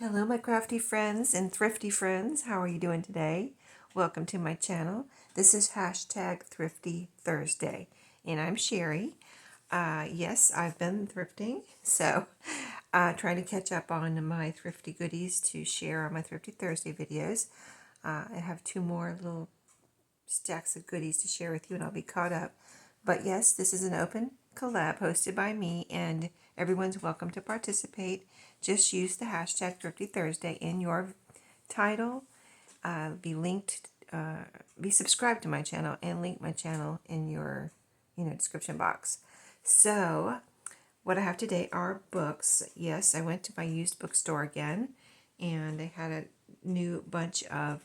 Hello my crafty friends and thrifty friends. How are you doing today? Welcome to my channel. This is hashtag Thrifty Thursday and I'm Sheree. Yes, I've been thrifting, so trying to catch up on my thrifty goodies to share on my Thrifty Thursday videos. I have two more little stacks of goodies to share with you and I'll be caught up. But yes, this is an open collab hosted by me and everyone's welcome to participate. Just use the hashtag Thrifty Thursday in your title. Be linked, be subscribed to my channel and link my channel in your description box. So what I have today are books. Yes, I went to my used bookstore again and they had a new bunch of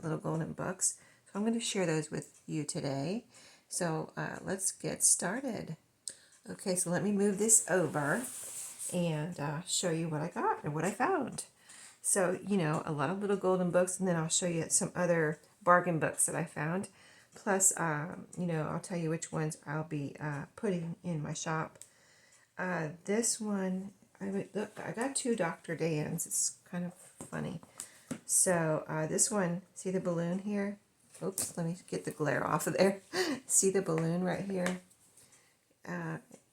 little golden books. So I'm going to share those with you today. So let's get started. Okay, so let me move this over and show you what I got and what I found. So, a lot of little golden books, and then I'll show you some other bargain books that I found. Plus, I'll tell you which ones I'll be putting in my shop. This one, I got two Dr. Dan's. It's kind of funny. So, this one, see the balloon here? Oops, let me get the glare off of there. See the balloon right here?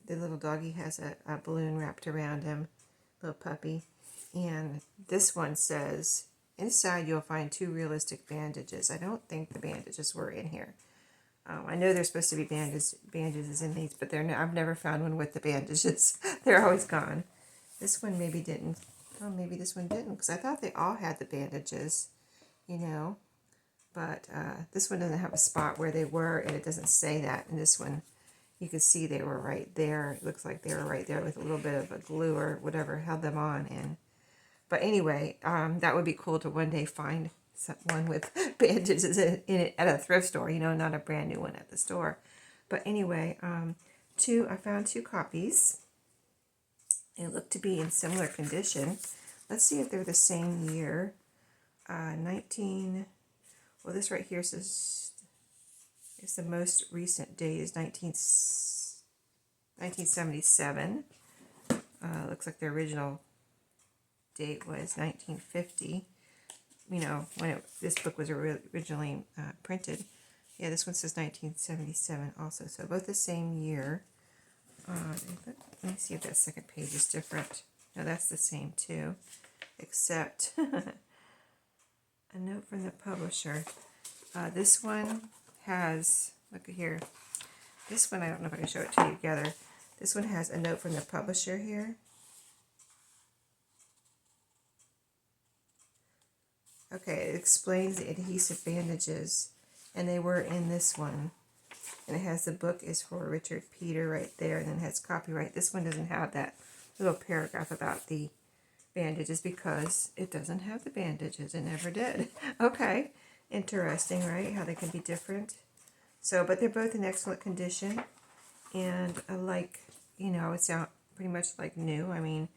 The little doggy has a balloon wrapped around him, little puppy. And this one says, inside you'll find two realistic bandages. I don't think the bandages were in here. I know there's supposed to be bandages in these, but I've never found one with the bandages. They're always gone. This one maybe didn't. Oh, maybe this one didn't, because I thought they all had the bandages, But this one doesn't have a spot where they were, and it doesn't say that. And this one, you can see they were right there. It looks like they were right there with a little bit of a glue or whatever held them on. But anyway, that would be cool to one day find one with bandages in it at a thrift store, not a brand new one at the store. But anyway, I found two copies. They look to be in similar condition. Let's see if they're the same year. Well, this right here says it's the most recent date is 1977. Looks like the original date was 1950. When this book was originally printed. Yeah, this one says 1977 also. So both the same year. Let me see if that second page is different. No, that's the same too, except a note from the publisher. This one has, look here. This one, I don't know if I can show it to you together. This one has a note from the publisher here. Okay, it explains the adhesive bandages, and they were in this one. And it has the book is for Richard Peter right there, and then it has copyright. This one doesn't have that little paragraph about the bandages because it doesn't have the bandages. It never did. Okay, interesting, right? How they can be different. So, but they're both in excellent condition, and it's out pretty much like new. I mean,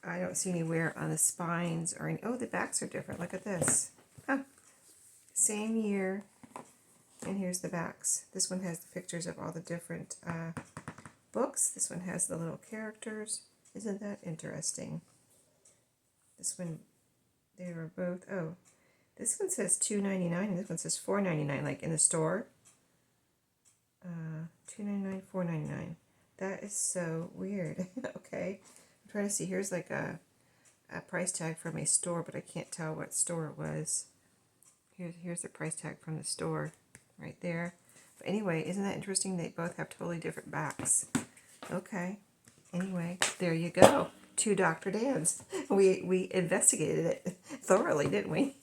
I don't see any wear on the spines or any. Oh, the backs are different. Look at this. Huh. Same year. And here's the backs. This one has the pictures of all the different books. This one has the little characters. Isn't that interesting? This one, they were both. Oh, this one says $2.99 and this one says $4.99, like in the store. $2.99, $4.99. That is so weird. Okay. I'm trying to see. Here's like a price tag from a store, but I can't tell what store it was. Here's the price tag from the store right there. But anyway, isn't that interesting? They both have totally different backs. Okay. Anyway, there you go. Two Dr. Dan's. We investigated it thoroughly, didn't we?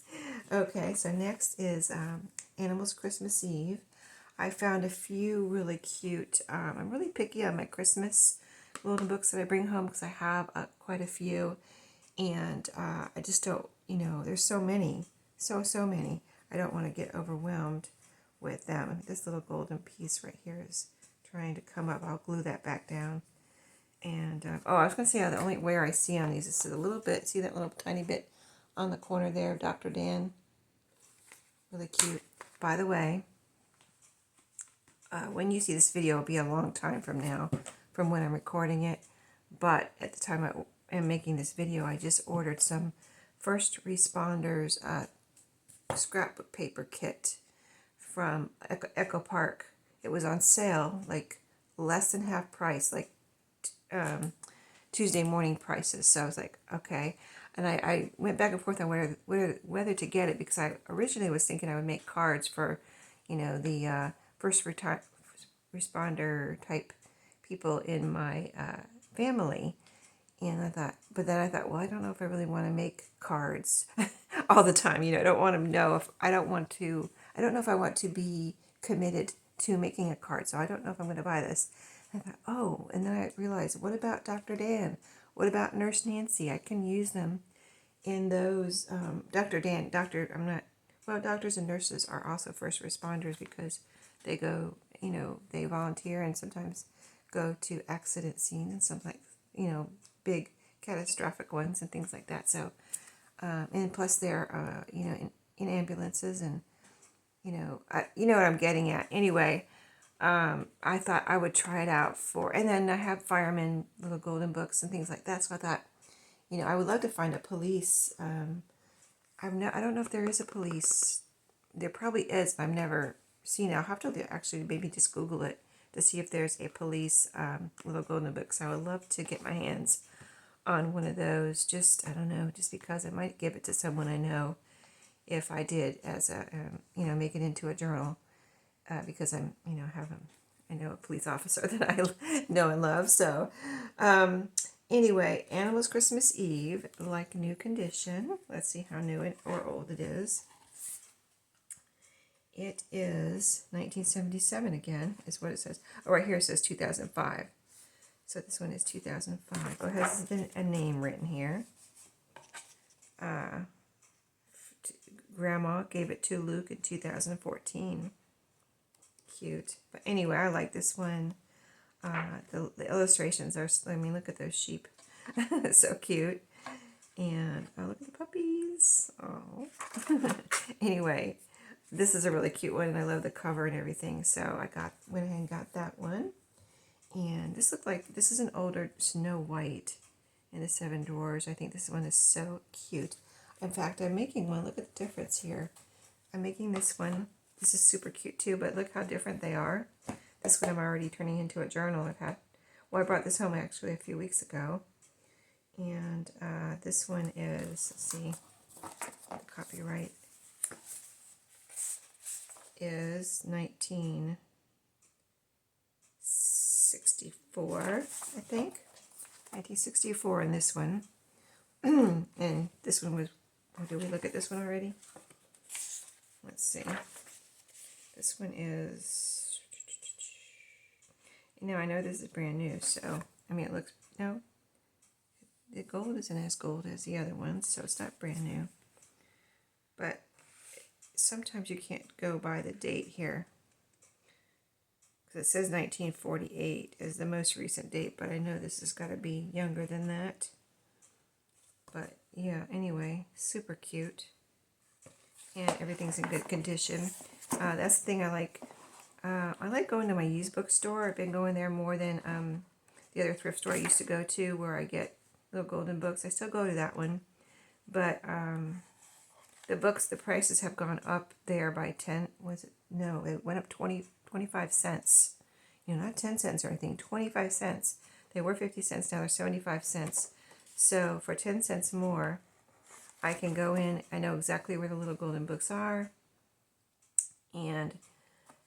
Okay, so next is Animals Christmas Eve. I found a few really cute. I'm really picky on my Christmas little books that I bring home because I have quite a few. And I just don't, there's so many. So many. I don't want to get overwhelmed with them. This little golden piece right here is trying to come up. I'll glue that back down. And, I was going to say the only wear I see on these is a little bit. See that little tiny bit on the corner there of Dr. Dan? Really cute. By the way, when you see this video, it'll be a long time from now, from when I'm recording it. But at the time I am making this video, I just ordered some first responders scrapbook paper kit from Echo Park. It was on sale, like less than half price, like Tuesday morning prices. So I was like, okay. And I went back and forth on whether to get it, because I originally was thinking I would make cards for, the first responder type people in my family. And I thought, but then I thought, well, I don't know if I really want to make cards all the time. I don't want to know if I don't want to, I don't know if I want to be committed to making a card. So I don't know if I'm going to buy this. I thought, oh, and then I realized, what about Dr. Dan? What about Nurse Nancy? I can use them in those. Dr. Dan, doctors and nurses are also first responders, because they go, they volunteer and sometimes go to accident scenes and something like, big catastrophic ones and things like that. So, and plus they're, in ambulances and, you know what I'm getting at. Anyway, I thought I would try it out and then I have firemen little golden books and things like that. So I thought, I would love to find a police. I don't know if there is a police. There probably is. I've never seen it. I'll have to actually maybe just Google it to see if there's a police little golden book. So I would love to get my hands on one of those. Just, I don't know, just because I might give it to someone I know if I did, as a, make it into a journal, because I'm, I know a police officer that I know and love. So, anyway, Animals Christmas Eve, like new condition. Let's see how new or old it is. It is 1977 again, is what it says. Oh, right here it says 2005. So this one is 2005. Oh, it has a name written here. Grandma gave it to Luke in 2014. Cute. But anyway, I like this one. The illustrations are, look at those sheep. So cute. And look at the puppies. Oh. Anyway, this is a really cute one, and I love the cover and everything. So I went ahead and got that one. And this is an older Snow White in the Seven Dwarfs. I think this one is so cute. In fact, I'm making one. Look at the difference here. I'm making this one. This is super cute too, but look how different they are. This one I'm already turning into a journal. I brought this home actually a few weeks ago. And this one is, let's see, the copyright is 1964, I think. 1964 in this one. And this one was, did we look at this one already? Let's see. This one is, I know this is brand new, so, it looks, no, the gold isn't as gold as the other ones, so it's not brand new. But sometimes you can't go by the date here, because it says 1948 is the most recent date, but I know this has got to be younger than that. But yeah, anyway, super cute. And everything's in good condition. That's the thing I like. I like going to my used bookstore. I've been going there more than the other thrift store I used to go to, where I get little golden books. I still go to that one. But the prices have gone up there by 10, no, it went up 25 cents. Not 10 cents or anything, 25 cents. They were 50 cents, now they're 75 cents. So for 10 cents more, I can go in, I know exactly where the little golden books are, and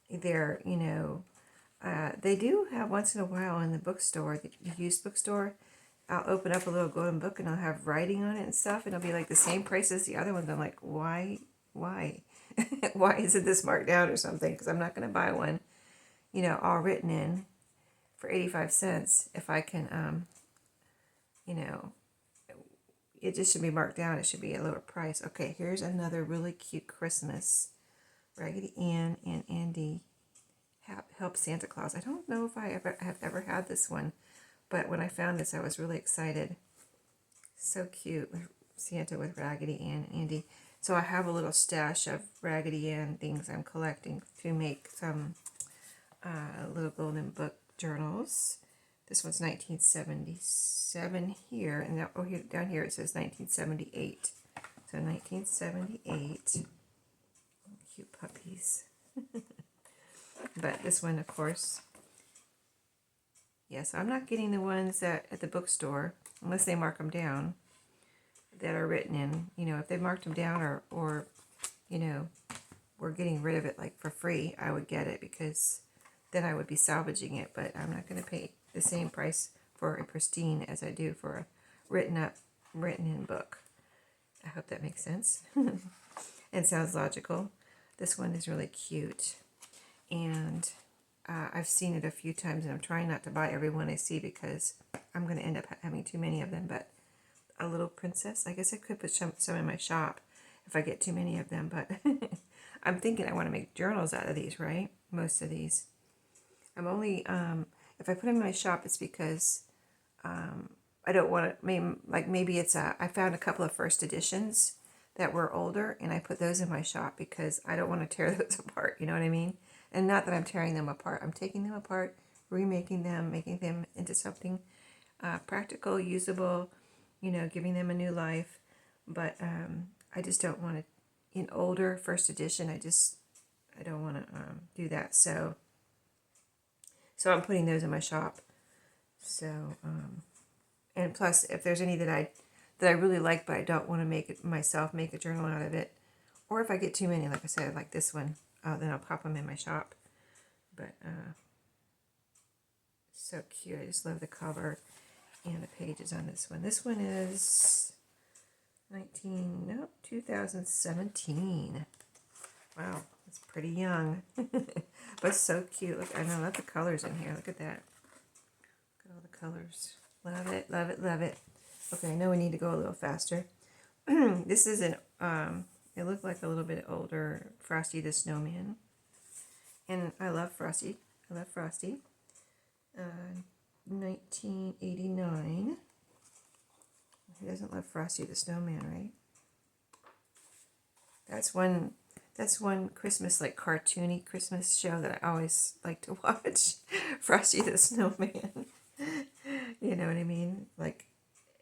they're, they do have once in a while in the bookstore, the used bookstore, I'll open up a little golden book and I'll have writing on it and stuff, and it'll be like the same price as the other ones. I'm like, why? Why isn't this marked down or something? Because I'm not going to buy one, all written in for 85 cents if I can, it just should be marked down. It should be a lower price. Okay, here's another really cute Christmas. Raggedy Ann and Andy help Santa Claus. I don't know if I have ever had this one, but when I found this, I was really excited. So cute, Santa with Raggedy Ann and Andy. So I have a little stash of Raggedy Ann things I'm collecting to make some little golden book journals. This one's 1977 here, and down here it says 1978. So 1978. Cute puppies. But this one, of course, yes, I'm not getting the ones that at the bookstore unless they mark them down that are written in. You know, if they marked them down or you know, we're getting rid of it like for free, I would get it because then I would be salvaging it. But I'm not going to pay the same price for a pristine as I do for a written in book. I hope that makes sense. And sounds logical. This one is really cute. And I've seen it a few times, and I'm trying not to buy every one I see because I'm going to end up having too many of them. But a little princess, I guess I could put some in my shop if I get too many of them. But I'm thinking I want to make journals out of these, right? Most of these. I'm only, if I put them in my shop, it's because I don't want to, maybe it's I found a couple of first editions that were older, and I put those in my shop because I don't want to tear those apart, you know what I mean? And not that I'm tearing them apart. I'm taking them apart, remaking them, making them into something practical, usable, you know, giving them a new life. But I just don't want to, in older first edition, I don't want to do that. So I'm putting those in my shop. So, and plus, if there's any that I really like, but I don't want to make it myself, make a journal out of it, or if I get too many, like I said, like this one, then I'll pop them in my shop. But so cute. I just love the cover and the pages on this one. This one is 2017. Wow, it's pretty young, but so cute. Look, I love the colors in here. Look at that. Look at all the colors. Love it, love it, love it. Okay, I know we need to go a little faster. This is it looked like a little bit older Frosty the Snowman. And I love Frosty. 1989. Who doesn't love Frosty the Snowman, right? That's one Christmas, like cartoony Christmas show that I always like to watch. Frosty the Snowman. You know what I mean? Like,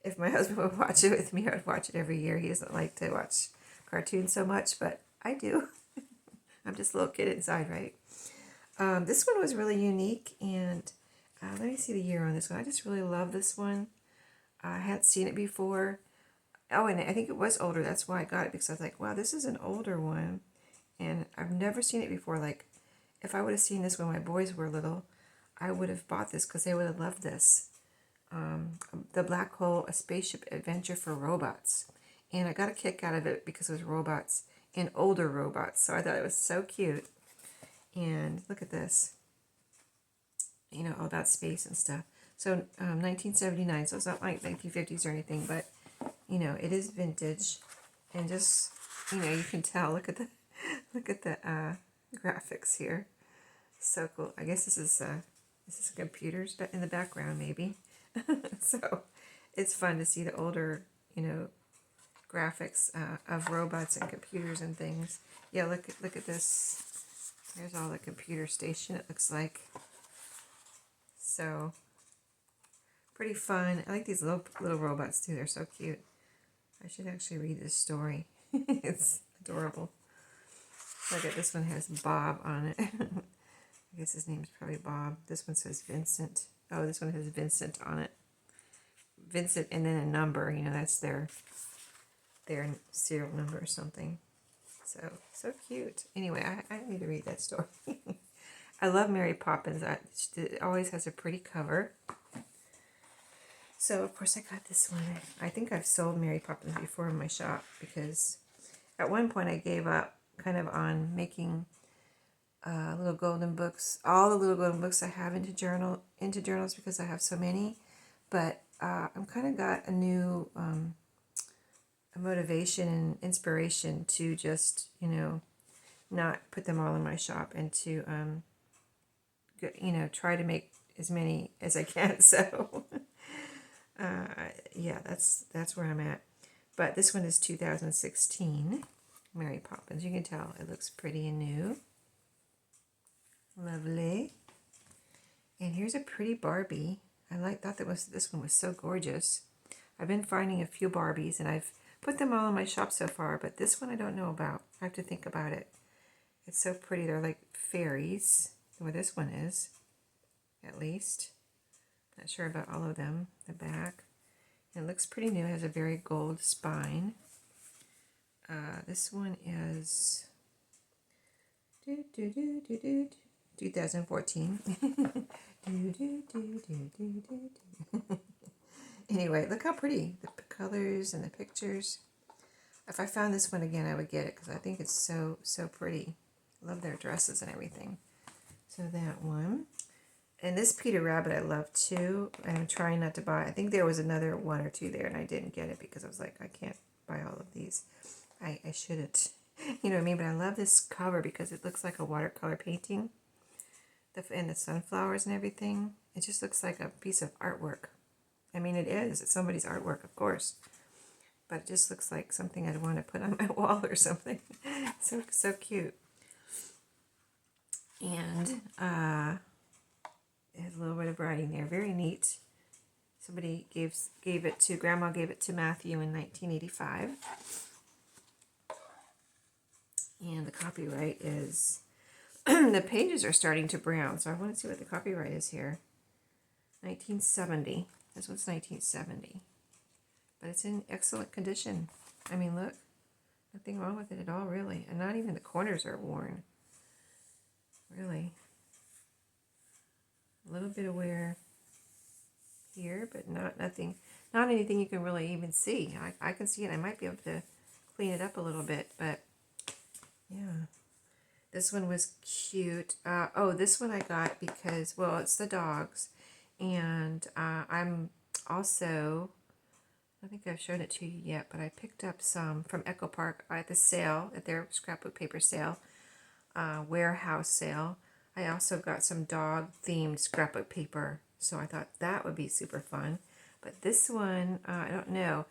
if my husband would watch it with me, I would watch it every year. He doesn't like to watch cartoons so much, but I do. I'm just a little kid inside, right? This one was really unique, and let me see the year on this one. I just really love this one. I had seen it before. Oh, and I think it was older. That's why I got it, because I was like, wow, this is an older one, and I've never seen it before. Like, if I would have seen this when my boys were little, I would have bought this because they would have loved this. The Black Hole, A Spaceship Adventure for Robots. And I got a kick out of it because it was robots and older robots. So I thought it was so cute. And look at this. You know, all about space and stuff. So 1979. So it's not like 1950s or anything. But, you know, it is vintage. And just, you know, you can tell. Look at the graphics here. So cool. I guess this is computers in the background, maybe. So it's fun to see the older, you know, graphics of robots and computers and things. Yeah, look at this. There's all the computer station, it looks like. So pretty fun. I like these little robots too. They're so cute. I should actually read this story. It's adorable. Look at this one, has Bob on it. I guess his name's probably Bob. This one says Vincent. Oh, this one has Vincent on it. Vincent and then a number. You know, that's their serial number or something. So cute. Anyway, I need to read that story. I love Mary Poppins. It always has a pretty cover. So, of course, I got this one. I think I've sold Mary Poppins before in my shop because at one point I gave up kind of on making little golden books, all the little golden books I have into journals because I have so many. But I'm kind of got a new a motivation and inspiration to just, you know, not put them all in my shop and to you know, try to make as many as I can. So yeah, that's where I'm at. But this one is 2016 Mary Poppins. You can tell it looks pretty and new. Lovely. And here's a pretty Barbie. Thought this one was so gorgeous. I've been finding a few Barbies, and I've put them all in my shop so far, but this one I don't know about. I have to think about it. It's so pretty. They're like fairies, where this one is, at least. Not sure about all of them. The back. It looks pretty new. It has a very gold spine. This one is 2014. Anyway, look how pretty. The colors and the pictures. If I found this one again, I would get it because I think it's so pretty. Love their dresses and everything. So that one. And this Peter Rabbit I love too. And I'm trying not to buy. I think there was another one or two there and I didn't get it because I was like, I can't buy all of these. I shouldn't. You know what I mean? But I love this cover because it looks like a watercolor painting. And the sunflowers and everything. It just looks like a piece of artwork. I mean, it is. It's somebody's artwork, of course. But it just looks like something I'd want to put on my wall or something. So cute. And it has a little bit of writing there. Very neat. Somebody gave it to, Grandma gave it to Matthew in 1985. And the copyright is, the pages are starting to brown, so I want to see what the copyright is here. 1970. This one's 1970. But it's in excellent condition. I mean, look. Nothing wrong with it at all, really. And not even the corners are worn. Really. A little bit of wear here, but not anything you can really even see. I can see it. I might be able to clean it up a little bit, but yeah. This one was cute. Oh, this one I got because, well, it's the dogs. And I'm also, I think I've shown it to you yet, but I picked up some from Echo Park at the sale, at their scrapbook paper sale, warehouse sale. I also got some dog-themed scrapbook paper, so I thought that would be super fun. But this one, I don't know.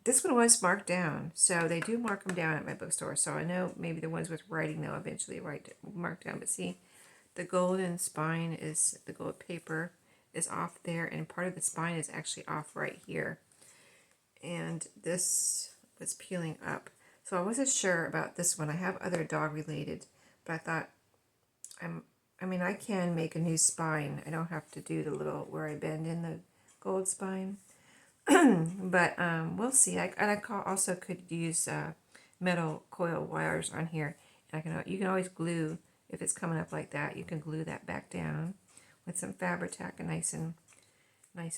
This one was marked down, so they do mark them down at my bookstore. So I know maybe the ones with writing they'll eventually mark down. But see, the golden spine is, the gold paper is off there, and part of the spine is actually off right here. And this was peeling up. So I wasn't sure about this one. I have other dog related, but I thought, I mean, I can make a new spine. I don't have to do the little where I bend in the gold spine. But we'll see. Also could use metal coil wires on here. And you can always glue, if it's coming up like that, you can glue that back down with some Fabri-Tac, and nice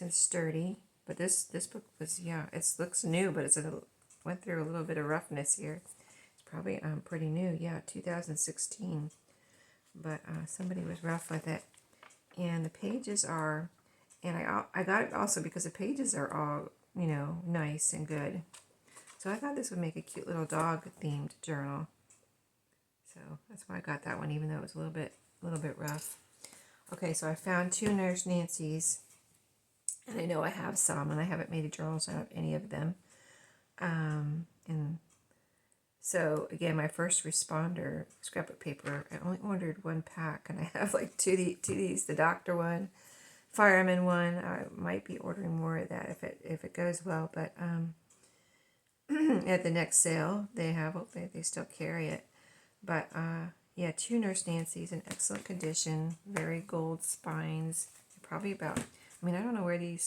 and sturdy. But this book was, yeah, it looks new, but went through a little bit of roughness here. It's probably pretty new, yeah, 2016. But somebody was rough with it. And the pages are, and I got it also because the pages are all, you know, nice and good. So I thought this would make a cute little dog-themed journal. So that's why I got that one, even though it was a little bit rough. Okay, so I found 2 Nurse Nancy's, and I know I have some, and I haven't made a journal out of any of them. And so again, my first responder scrapbook paper, I only ordered 1 pack, and I have like two of these, the doctor one, fireman one. I might be ordering more of that if it goes well, but at the next sale they still carry it. But yeah, 2 Nurse Nancy's in excellent condition, very gold spines. They're probably about, I mean, I don't know where they,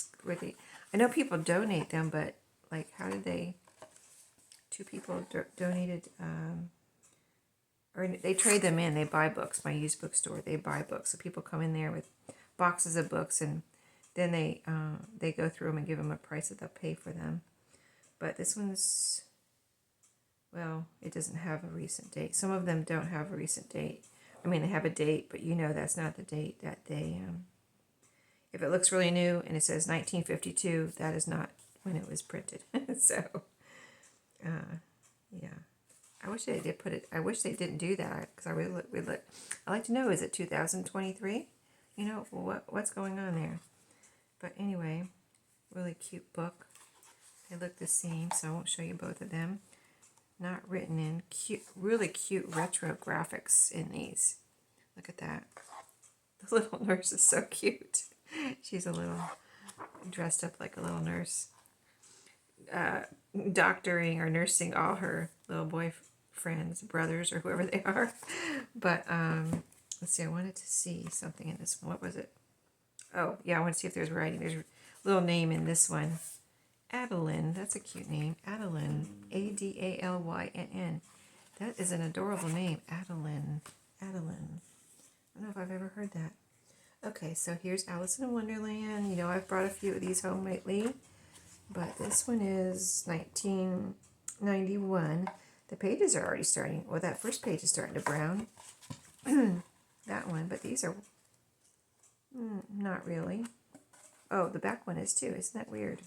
I know people donate them, but like, how did they? 2 people donated, or they trade them in. They buy books. My used bookstore, they buy books. So people come in there with boxes of books, and then they go through them and give them a price that they'll pay for them. But this one's, well, it doesn't have a recent date. Some of them don't have a recent date. I mean, they have a date, but you know that's not the date that they, if it looks really new and it says 1952, that is not when it was printed. So, yeah. I wish they did put it, I wish they didn't do that, because I really I like to know, is it 2023? You know, what's going on there? But anyway, really cute book. They look the same, so I won't show you both of them. Not written in. Cute, really cute retro graphics in these. Look at that. The little nurse is so cute. She's a little dressed up like a little nurse. doctoring or nursing all her little boyfriends, brothers, or whoever they are. But let's see, I wanted to see something in this one. What was it? Oh, yeah, I want to see if there's writing. There's a little name in this one. Adeline. That's a cute name. Adeline. Adalynn. That is an adorable name. Adeline. Adeline. I don't know if I've ever heard that. Okay, so here's Alice in Wonderland. You know, I've brought a few of these home lately. But this one is 1991. The pages are already starting. Well, that first page is starting to brown. That one. But these are not really. Oh, the back one is too. Isn't that weird?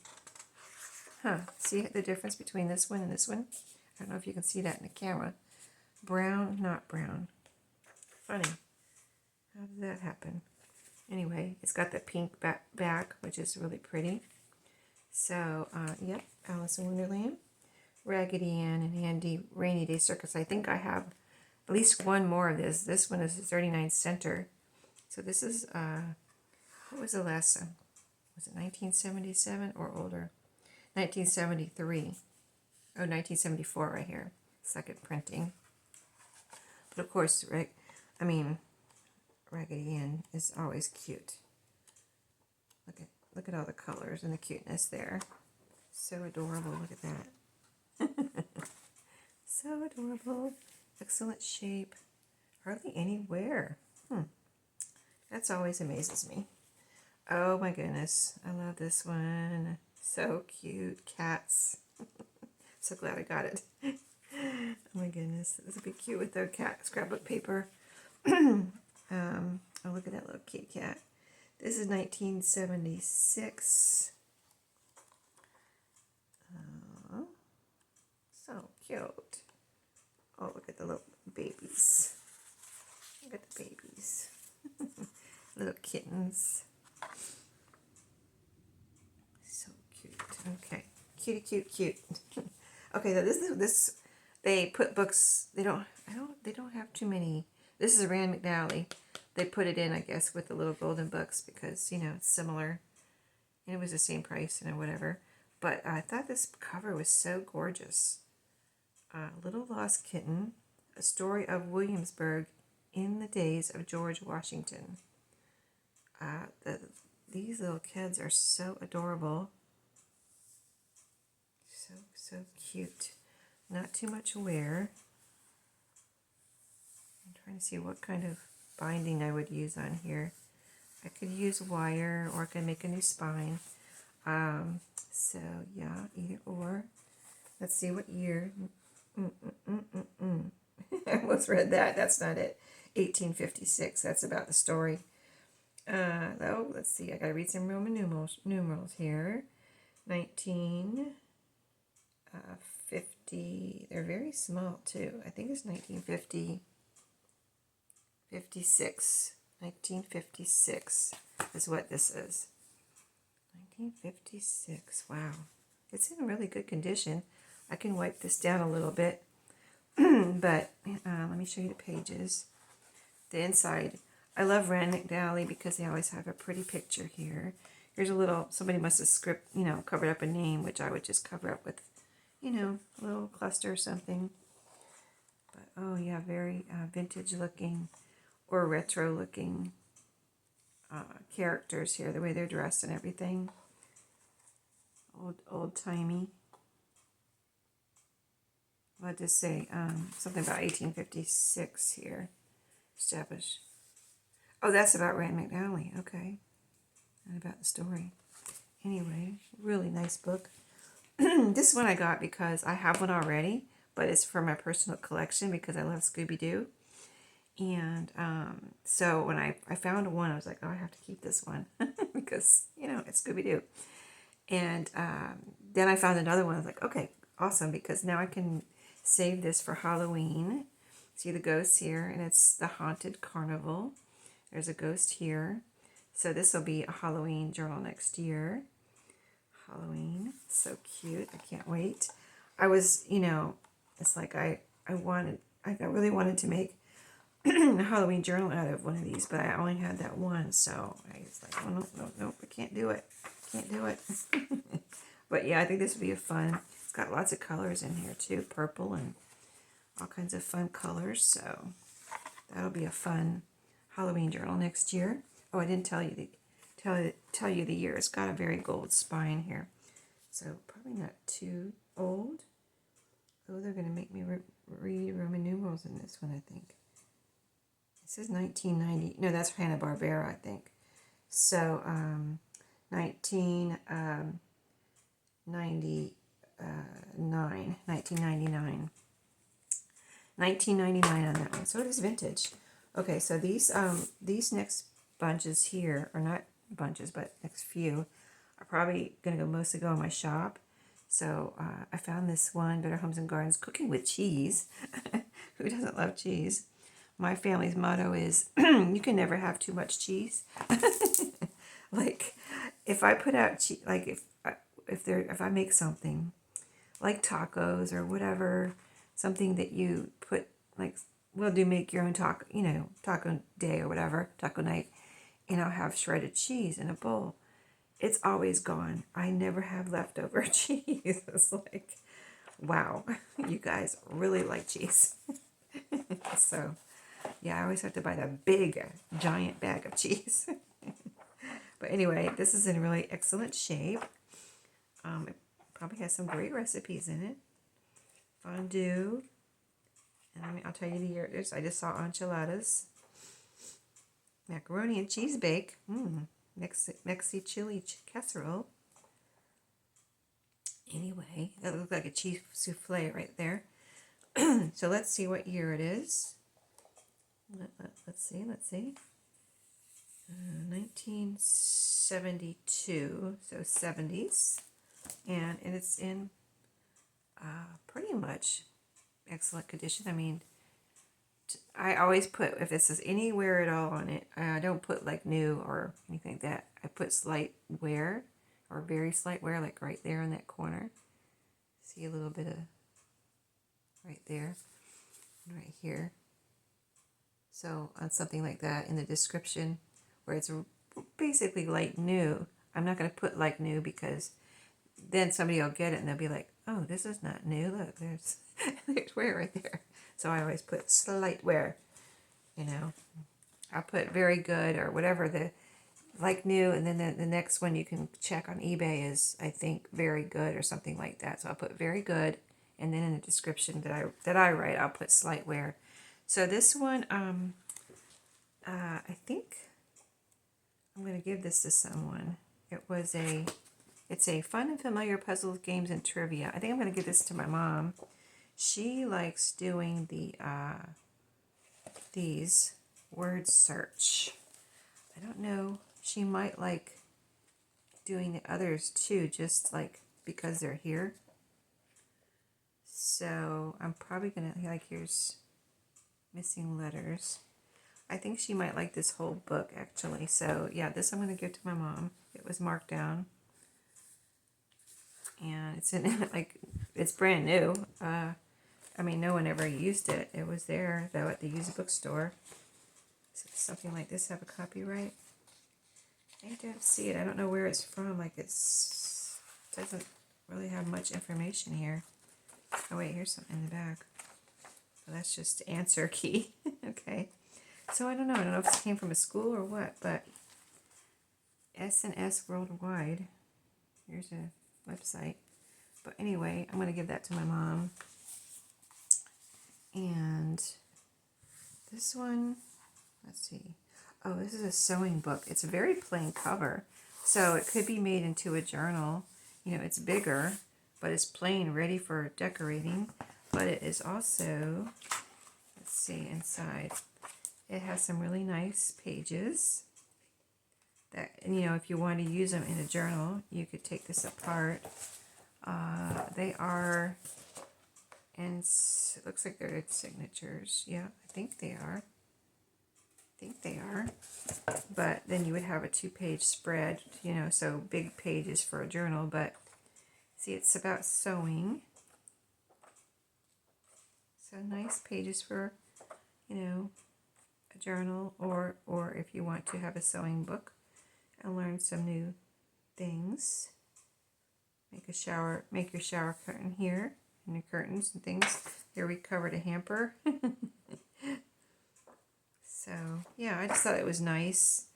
Huh. See the difference between this one and this one? I don't know if you can see that in the camera. Brown, not brown. Funny. How did that happen? Anyway, it's got the pink back, which is really pretty. So, yep, Alice in Wonderland, Raggedy Ann, and Andy, Rainy Day Circus. I think I have at least one more of this. This one is 39 center. So this is, what was the last one? Was it 1977 or older? 1973. Oh, 1974 right here. Second printing. But of course, Raggedy Ann is always cute. Look at all the colors and the cuteness there. So adorable. Look at that. So adorable. Excellent shape. Hardly any wear. That's always amazes me. Oh my goodness. I love this one. So cute. Cats. So glad I got it. Oh my goodness. This would be cute with the cat scrapbook paper. Oh, look at that little kitty cat. This is 1976. Oh, so cute. Oh, look at the little babies. Look at the babies. Little kittens. So cute. Okay. Cutie, cute. Okay, so this they put books, they don't have too many. This is Rand McNally. They put it in, I guess, with the little golden books because, you know, it's similar. And it was the same price, you know, whatever. But I thought this cover was so gorgeous. Little Lost Kitten, a story of Williamsburg in the days of George Washington. These little kids are so adorable. So cute. Not too much wear. I'm trying to see what kind of binding I would use on here. I could use wire or I could make a new spine. So yeah, either or. Let's see what year. I almost read that. That's not it. 1856. That's about the story. Though, let's see. I gotta read some Roman numerals here. 1950. They're very small too. I think it's 1950. 1956 is what this is. 1956. Wow. It's in really good condition. I can wipe this down a little bit. But let me show you the pages. The inside. I love Rand McNally because they always have a pretty picture here. Here's a little, somebody must have covered up a name, which I would just cover up with, a little cluster or something. But, oh yeah, very vintage looking or retro looking characters here, the way they're dressed and everything. Old timey. I'll just say something about 1856 here. Established. Oh, that's about Rand McNally. Okay. Not about the story. Anyway, really nice book. This one I got because I have one already, but it's for my personal collection because I love Scooby-Doo. And so when I found one, I was like, oh, I have to keep this one because, it's Scooby-Doo. And then I found another one. I was like, okay, awesome, because now I can save this for Halloween. See the ghosts here, and it's the Haunted Carnival. There's a ghost here. So this will be a Halloween journal next year. Halloween, so cute. I can't wait. I was, it's like I really wanted to make a Halloween journal out of one of these, but I only had that one, so I was like, oh, no, I can't do it. Can't do it. But yeah, I think this would be a fun. It's got lots of colors in here too, purple and all kinds of fun colors. So that'll be a fun Halloween journal next year. Oh, I didn't tell you tell you the year. It's got a very gold spine here, so probably not too old. Oh, they're gonna make me read Roman numerals in this one. I think it says 1990. No, that's Hanna-Barbera, I think. So 1999, 1999. 1999 on that one. So it is vintage. Okay, so these next bunches here, or not bunches, but next few, are probably going to mostly go in my shop. So I found this one, Better Homes and Gardens, Cooking with Cheese. Who doesn't love cheese? My family's motto is, you can never have too much cheese. Like, if I put out cheese, like if I make something, like tacos or whatever, something that you put, like, we'll make your own taco, taco day or whatever, taco night, and I'll have shredded cheese in a bowl. It's always gone. I never have leftover cheese. It's like, wow, you guys really like cheese. So, yeah, I always have to buy the big, giant bag of cheese. But anyway, this is in really excellent shape. It probably has some great recipes in it. Fondue. And I'll tell you the year it is. I just saw enchiladas. Macaroni and cheese bake. Mexi chili casserole. Anyway, that looks like a cheese souffle right there. So let's see what year it is. Let's see. 1972, so 70s. And it's in pretty much excellent condition. I mean, I always put, if it says anywhere at all on it, I don't put like new or anything like that. I put slight wear or very slight wear, like right there in that corner. See a little bit of right there and right here. So on something like that in the description where it's basically like new, I'm not going to put like new because then somebody will get it and they'll be like, oh, this is not new. Look, there's wear right there. So I always put slight wear, I'll put very good or whatever the like new, and then the next one you can check on eBay is, I think, very good or something like that. So I'll put very good, and then in the description that I write, I'll put slight wear. So this one, I think I'm going to give this to someone. It's a fun and familiar puzzles, games, and trivia. I think I'm going to give this to my mom. She likes doing these word search. I don't know. She might like doing the others too, just like because they're here. So I'm probably going to, like, here's missing letters. I think she might like this whole book, actually. So yeah, this I'm going to give to my mom. It was marked down. And it's in, like, it's brand new. I mean, no one ever used it. It was there, though, at the used bookstore. So something like this have a copyright? I don't see it. I don't know where it's from. Like, doesn't really have much information here. Oh, wait, here's something in the back. So that's just answer key. Okay. So I don't know. I don't know if it came from a school or what, but S&S Worldwide. Here's a website. But anyway, I'm going to give that to my mom. And this one, let's see. Oh, this is a sewing book. It's a very plain cover. So it could be made into a journal. It's bigger, but it's plain, ready for decorating. But it is also, let's see, inside. It has some really nice pages. That, if you want to use them in a journal, you could take this apart. They are, and it looks like they're signatures. Yeah, I think they are. But then you would have a 2-page spread, so big pages for a journal. But see, it's about sewing. So nice pages for, a journal, or if you want to have a sewing book and learn some new things. Make your shower curtain here, and your curtains and things. Here we covered a hamper. So yeah, I just thought it was nice.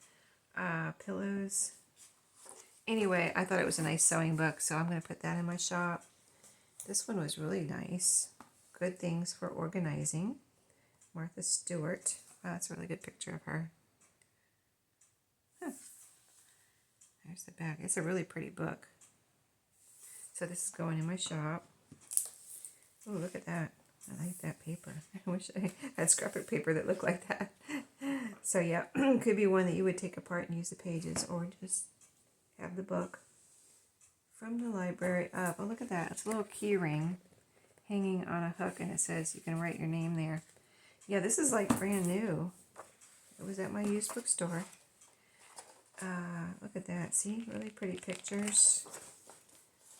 Pillows. Anyway, I thought it was a nice sewing book, so I'm going to put that in my shop. This one was really nice. Good things for organizing. Martha Stewart. Wow, that's a really good picture of her. Huh. There's the back. It's a really pretty book. So this is going in my shop. Oh, look at that. I like that paper. I wish I had scrapbook paper that looked like that. So yeah, could be one that you would take apart and use the pages, or just have the book from the library up. Oh, look at that. It's a little key ring hanging on a hook, and it says you can write your name there. Yeah, this is like brand new. It was at my used bookstore. Look at that. See? Really pretty pictures.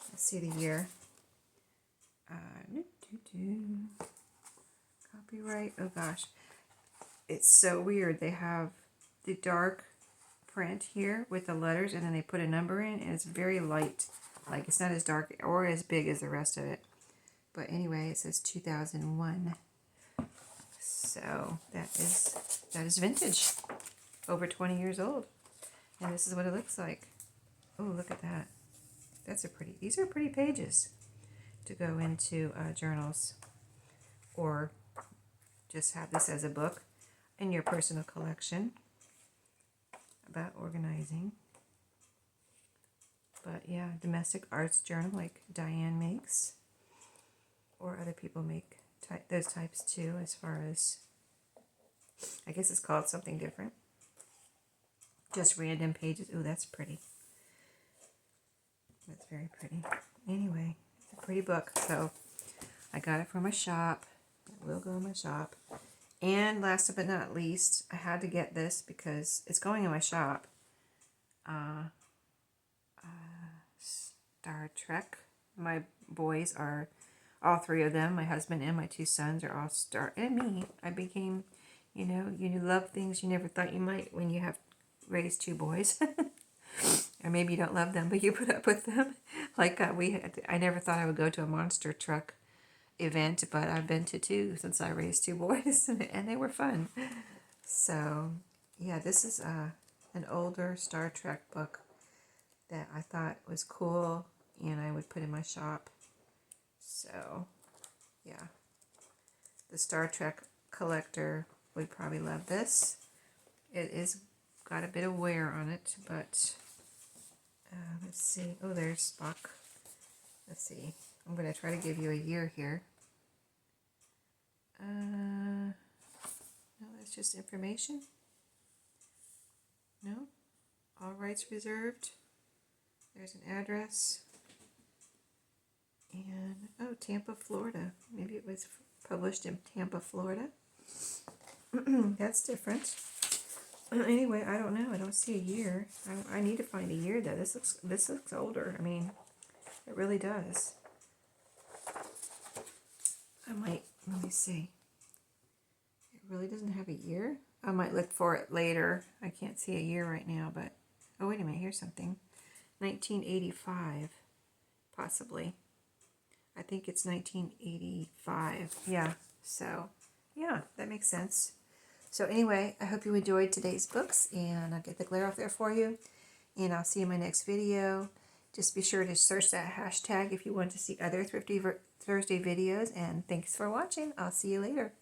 Let's see the year. Copyright. Oh gosh. It's so weird. They have the dark print here with the letters, and then they put a number in, and it's very light. Like, it's not as dark or as big as the rest of it. But anyway, it says 2001. So that is vintage. Over 20 years old. And this is what it looks like. Oh, look at that. These are pretty pages to go into journals, or just have this as a book in your personal collection about organizing. But yeah, domestic arts journal like Diane makes, or other people make those types too, as far as, I guess it's called something different. Just random pages. Ooh, that's pretty. That's very pretty. Anyway, it's a pretty book. So I got it from my shop. It will go in my shop. And last but not least, I had to get this because it's going in my shop. Star Trek. My boys are, all three of them, my husband and my two sons are all and me. I became, you love things you never thought you might when you have raised two boys. Or maybe you don't love them, but you put up with them. Like I never thought I would go to a monster truck event, but I've been to two since I raised two boys, and they were fun. So yeah, this is an older Star Trek book that I thought was cool, and I would put in my shop. So yeah, the Star Trek collector would probably love this. It is got a bit of wear on it, but let's see. Oh, there's Spock. Let's see. I'm going to try to give you a year here. No, that's just information. No? All rights reserved. There's an address. And, oh, Tampa, Florida. Maybe it was published in Tampa, Florida. That's different. Anyway, I don't know. I don't see a year. I need to find a year, though. This looks older. I mean, it really does. Let me see. It really doesn't have a year. I might look for it later. I can't see a year right now, but, oh, wait a minute. Here's something. 1985, possibly. I think it's 1985. Yeah, so, yeah, that makes sense. So anyway, I hope you enjoyed today's books, and I'll get the glare off there for you, and I'll see you in my next video. Just be sure to search that hashtag if you want to see other Thrifty Thursday videos, and thanks for watching. I'll see you later.